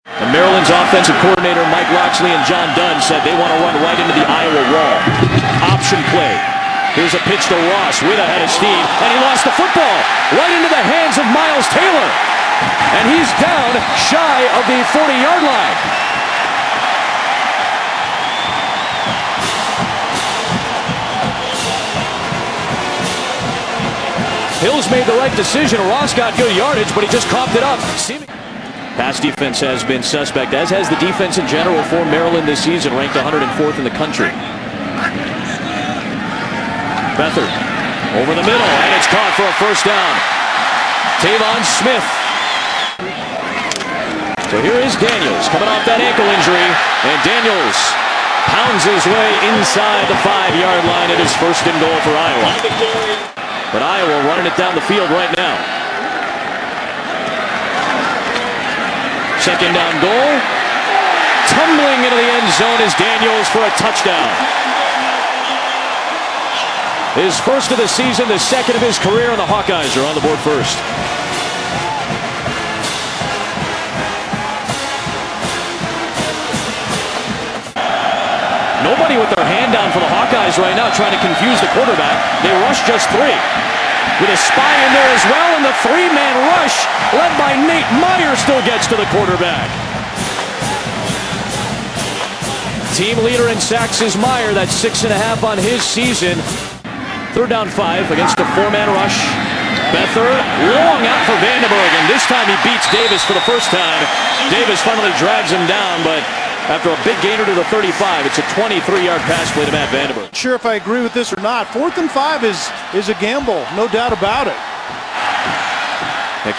And Maryland's offensive coordinator Mike Locksley and John Dunn said they want to run right into the Iowa wall. Option play. Here's a pitch to Ross. With ahead of steam, and he lost the football right into the hands of Miles Taylor. And he's down shy of the 40-yard line. Hills made the right decision. Ross got good yardage, but he just coughed it up. Pass defense has been suspect, as has the defense in general for Maryland this season, ranked 104th in the country. Beathard over the middle, and it's caught for a first down. Tavon Smith. So here is Daniels coming off that ankle injury, and Daniels pounds his way inside the 5-yard line. It is first and goal for Iowa. But Iowa running it down the field right now. Second down goal. Tumbling into the end zone is Daniels for a touchdown. His first of the season, the second of his career, and the Hawkeyes are on the board first. Nobody with their hand down for the Hawkeyes right now, trying to confuse the quarterback. They rush just 3. With a spy in there as well, and the 3-man rush led by Nate Meyer still gets to the quarterback. Team leader in sacks is Meyer. That's 6.5 on his season. Third down 5 against a 4-man rush. Beathard long out for Vandenberg, and this time he beats Davis for the first time. Davis finally drags him down, but after a big gainer to the 35, it's a 23-yard pass play to Matt Vandenberg. Sure if I agree with this or not. 4th and 5 is a gamble, no doubt about it.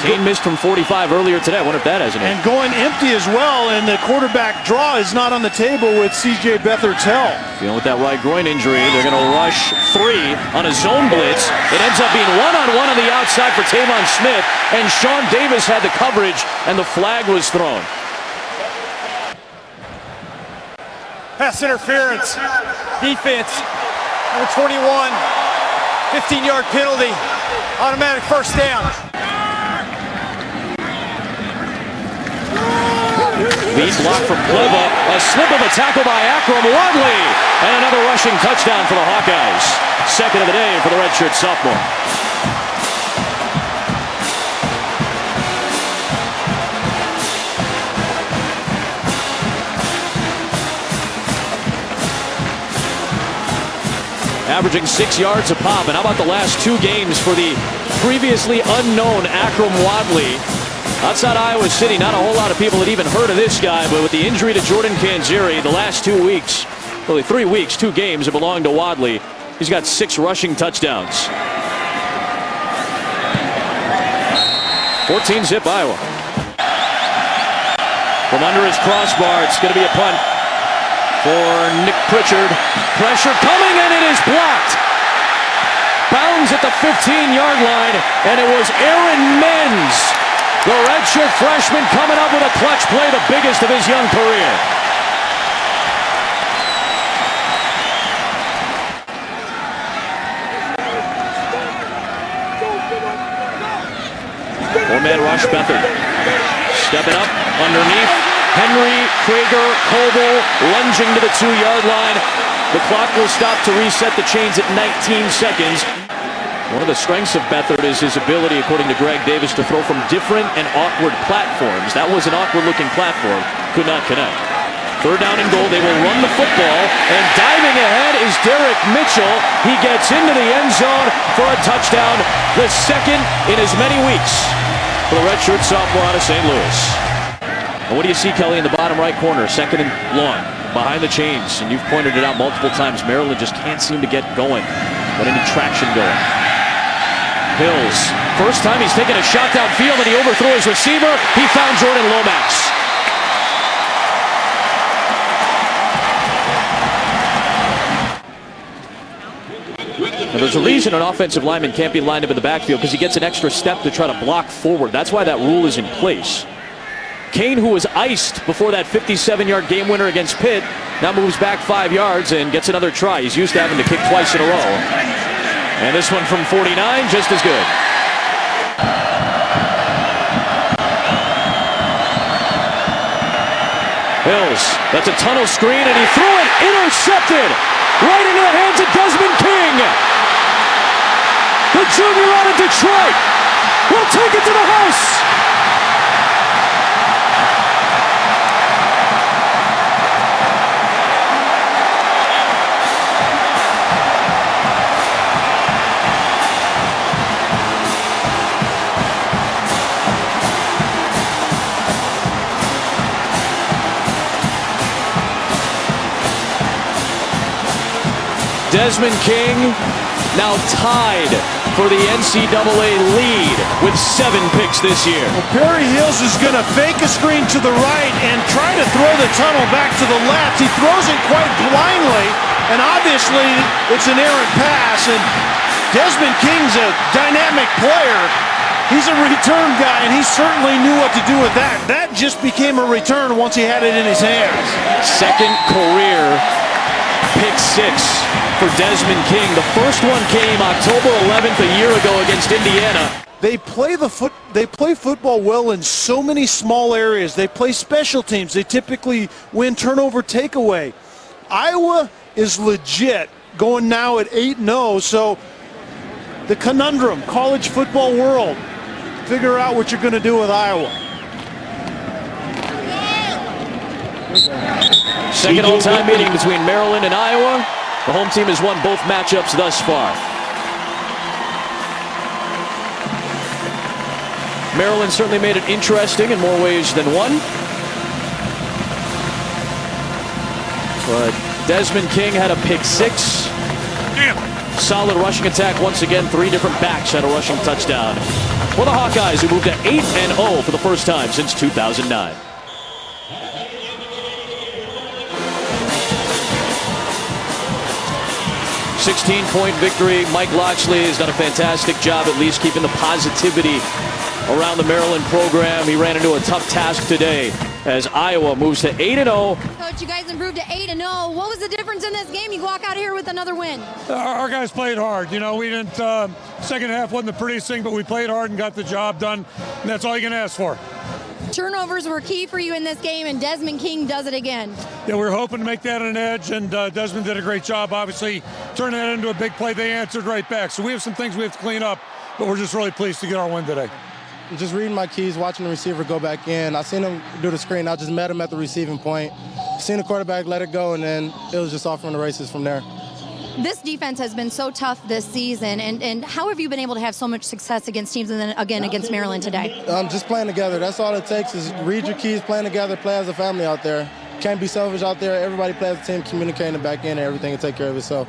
Kane missed from 45 earlier today. I wonder if that has an And going empty as well, and the quarterback draw is not on the table with C.J. Beathard's help. With that right groin injury, they're going to rush 3 on a zone blitz. It ends up being one-on-one on the outside for Tavon Smith, and Sean Davis had the coverage, and the flag was thrown. Pass interference, defense, number 21, 15-yard penalty, automatic first down. Lead block from Kleva, a slip of a tackle by Akrum Wadley, and another rushing touchdown for the Hawkeyes. Second of the day for the redshirt sophomore. Averaging 6 yards a pop. And how about the last 2 games for the previously unknown Akrum Wadley? Outside Iowa City, not a whole lot of people had even heard of this guy, but with the injury to Jordan Canzeri, the last 2 weeks, really 3 weeks, 2 games have belonged to Wadley. He's got 6 rushing touchdowns. 14-zip Iowa. From under his crossbar, it's going to be a punt for Nick Pritchard. Pressure coming, and it is blocked. Bounds at the 15-yard line, and it was Aaron Menz, the redshirt freshman, coming up with a clutch play, the biggest of his young career. Four-man rush, Beathard. Stepping up underneath. Henry, Krager, Coble lunging to the 2-yard line. The clock will stop to reset the chains at 19 seconds. One of the strengths of Beathard is his ability, according to Greg Davis, to throw from different and awkward platforms. That was an awkward-looking platform. Could not connect. Third down and goal. They will run the football, and diving ahead is Derek Mitchell. He gets into the end zone for a touchdown, the second in as many weeks for the redshirt sophomore out of St. Louis. And what do you see, Kelly, in the bottom right corner? Second and long, behind the chains. And you've pointed it out multiple times. Maryland just can't seem to get going. But any traction going. Hills, first time he's taken a shot downfield, and he overthrew his receiver. He found Jordan Lomax. And there's a reason an offensive lineman can't be lined up in the backfield, because he gets an extra step to try to block forward. That's why that rule is in place. Kane, who was iced before that 57-yard game winner against Pitt, now moves back 5 yards and gets another try. He's used to having to kick twice in a row. And this one from 49, just as good. Hills, that's a tunnel screen, and he threw it, intercepted, right into the hands of Desmond King. The junior out of Detroit will take it to the house. Desmond King now tied for the NCAA lead with 7 picks this year. Well, Perry Hills is going to fake a screen to the right and try to throw the tunnel back to the left. He throws it quite blindly, and obviously it's an errant pass. And Desmond King's a dynamic player. He's a return guy, and he certainly knew what to do with that. That just became a return once he had it in his hands. Second career pick 6 for Desmond King. The first one came October 11th a year ago against Indiana. They play football well in so many small areas. They play special teams. They typically win turnover takeaway. Iowa is legit, going now at 8-0. So the conundrum, college football world, figure out what you're going to do with Iowa. Second all-time meeting between Maryland and Iowa. The home team has won both matchups thus far. Maryland certainly made it interesting in more ways than one. But Desmond King had a pick 6. Solid rushing attack once again. 3 different backs had a rushing touchdown for the Hawkeyes, who moved to 8-0 for the first time since 2009. 16-point victory. Mike Locksley has done a fantastic job at least keeping the positivity around the Maryland program. He ran into a tough task today as Iowa moves to 8-0. Coach, you guys improved to 8-0. What was the difference in this game? You walk out here with another win. Our guys played hard. You know, we didn't, second half wasn't the prettiest thing, but we played hard and got the job done, and that's all you can ask for. Turnovers were key for you in this game, and Desmond King does it again. Yeah, we were hoping to make that an edge, and Desmond did a great job, obviously, turning that into a big play. They answered right back. So we have some things we have to clean up, but we're just really pleased to get our win today. Just reading my keys, watching the receiver go back in. I seen him do the screen. I just met him at the receiving point. Seen the quarterback let it go, and then it was just off from the races from there. This defense has been so tough this season, and how have you been able to have so much success against teams and then again against Maryland today? Just playing together. That's all it takes is read your keys, playing together, play as a family out there. Can't be selfish out there. Everybody plays as a team, communicating back in, and everything will take care of itself.